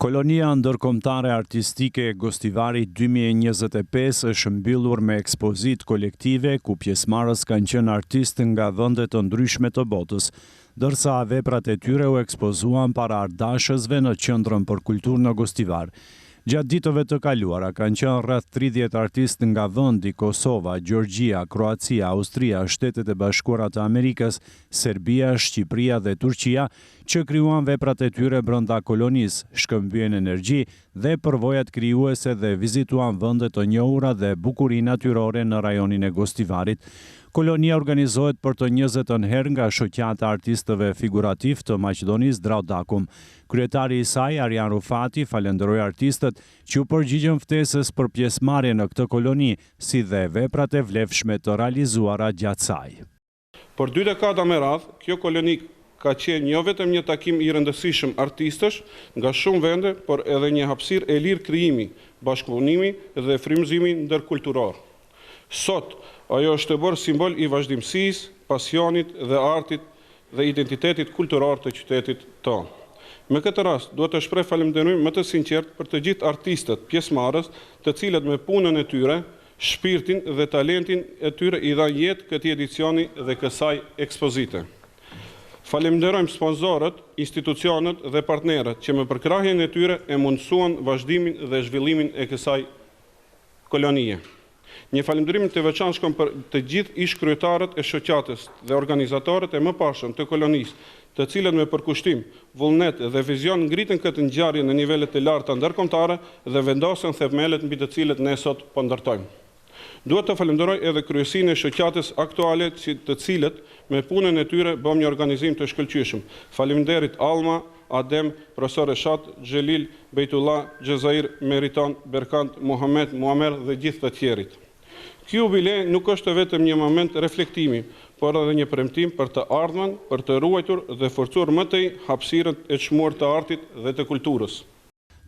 Kolonia ndërkombëtare artistike e Gostivarit 2025 është mbyllur me ekspozit kolektive ku pjesëmarrës kanë qenë artistë nga vende të ndryshme të botës, ndërsa veprat e tyre u ekspozuan para ardashësve në Qendrën për Kulturë në Gostivar. Gjatë ditëve të kaluara kanë qenë rreth 30 artistë nga vendi Kosova, Gjergjia, Kroacia, Austria, Shtetet e Bashkuara të Amerikës, Serbia, Shqipëria dhe Turqia, që krijuan veprat e tyre brenda kolonisë, shkëmbyen energji dhe përvojat krijuese dhe vizituan vende të njohura dhe bukurinë natyrore në rajonin e Gostivarit. Kolonia organizohet për të 20 herë nga shoqata artistëve figurativ të Maqedonisë Draudakum. Kryetari i saj, Arjan Rufati, falenderoi artistët që u përgjigjen ftesës për pjesëmarrje në këtë koloni, si dhe veprat e vlefshme të realizuara gjatë saj. Për 2 dekada me radhë, kjo koloni ka qenë jo vetëm një takim i rëndësishëm artistësh nga shumë vende, por edhe një hapësirë e lirë krijimi, bashkëpunimi dhe frymëzimi ndërkulturor. Sot, ajo është të bërë simbol i vazhdimësisë, pasionit dhe artit dhe identitetit kulturor të qytetit tonë. Me këtë rast, duhet të shpreh falënderim më të sinqert për të gjithë artistët pjesëmarrës, të cilët me punën e tyre, shpirtin dhe talentin e tyre i dhanë jetë këtij edicioni dhe kësaj ekspozite. Falenderojmë sponsorët, institucionet dhe partnerët që me përkrahjen e tyre e mundësuan vazhdimin dhe zhvillimin e kësaj kolonie. Një falënderim të veçantë për të gjithë ish-kryetarët e shoqatës dhe organizatorët e mëparshëm të kolonisë, të cilët me përkushtim, vullnet dhe vizion ngritën këtë ngjarje në nivelet e larta ndërkombëtare dhe vendosën themelet mbi të cilët ne sot po ndërtojmë. Duhet të falenderoj edhe kryesinë e shoqatës aktuale, të cilët me punën e tyre bëm një organizim të shkëlqyeshëm. Faleminderit Alma, Adem, Profesor Reshat, Xhelil, Bejtullah, Xhezair, Meriton, Berkant, Muhammed, Muamer dhe gjithë të tjerit. Ky jubilej nuk është vetëm një moment reflektimi, por edhe një premtim për të ardhmen, për të ruajtur dhe forcuar më tej hapësirën e çmuar të artit dhe të kulturës.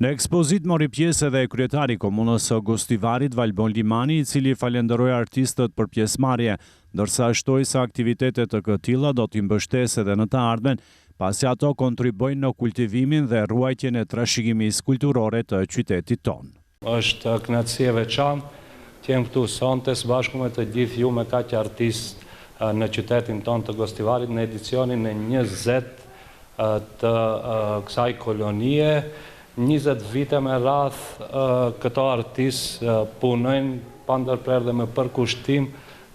Në ekspozit mori pjesë edhe kryetari i komunës së Gostivarit, Valbon Limani, i cili falenderoi artistët për pjesëmarrje, ndërsa shtoi se aktivitetet të këtilla do t'i mbështesë edhe në të ardhmen, pasi ato kontribojnë në kultivimin dhe ruajtjen e trashëgimisë kulturore të qytetit tonë. Është kënaqësi e veçantë që jem këtu sonte së bashku me të gjithë ju me kaq artistë në qytetin tonë të Gostivarit në edicionin e 20 të kësaj kolonie. 20 vite me radh këto artistë punojnë pa ndërprerje dhe me përkushtim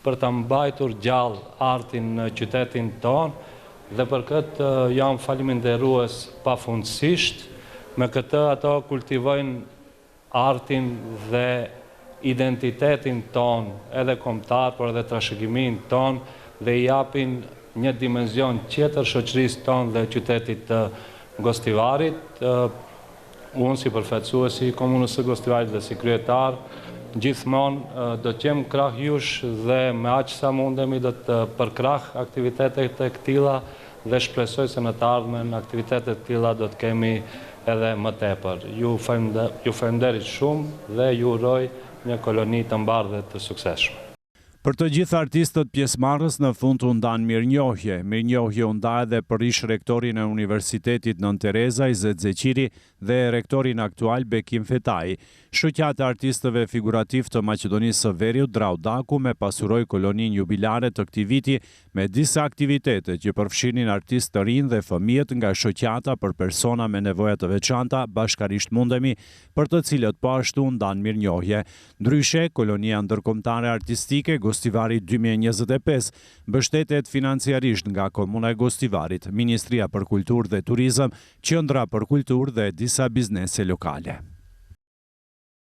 për ta mbajtur gjallë artin në qytetin tonë dhe për këtë jam faleminderues pafundësisht. Me këtë ato kultivojnë artin dhe identitetin ton, edhe kombëtar, por edhe trashëgimin ton, dhe i japin një dimension tjetër shoqërisë ton dhe qytetit të Gostivarit. Unë si përfaqësues i komunës së Gostivarit dhe si kryetar, gjithmonë do të jem krah jush dhe me aq sa mundemi do të përkrah aktivitetet e këtilla dhe shpresoj se në të ardhmen aktivitetet e këtilla do të kemi edhe më tepër. Ju falenderoj shumë dhe ju uroj një koloni të mbarë dhe të suksesshme. Për të gjithë artistët pjesëmarrës në fund u ndan mirënjohje. Mirënjohje u nda edhe për ish rektorin e Universitetit Nën Tereza, Izet Zeqiri, dhe rektorin aktual Bekim Fetai. Shoqata e artistëve figurativ të Maqedonisë së Veriut Draudaku me pasuroi koloninë jubilare të këtij viti me disa aktivitete që përfshinin artistë të rinj dhe fëmijët nga shoqata për persona me nevoja të veçanta, bashkarisht mundemi, për të cilët po ashtu ndan mirënjohje. Ndryshe, kolonia ndërkombëtare artistike Gostivari 2025 mbështetet financiarisht nga Komuna e Gostivarit, Ministria për Kulturë dhe Turizëm, Qendra për Kulturë dhe disa biznese lokale.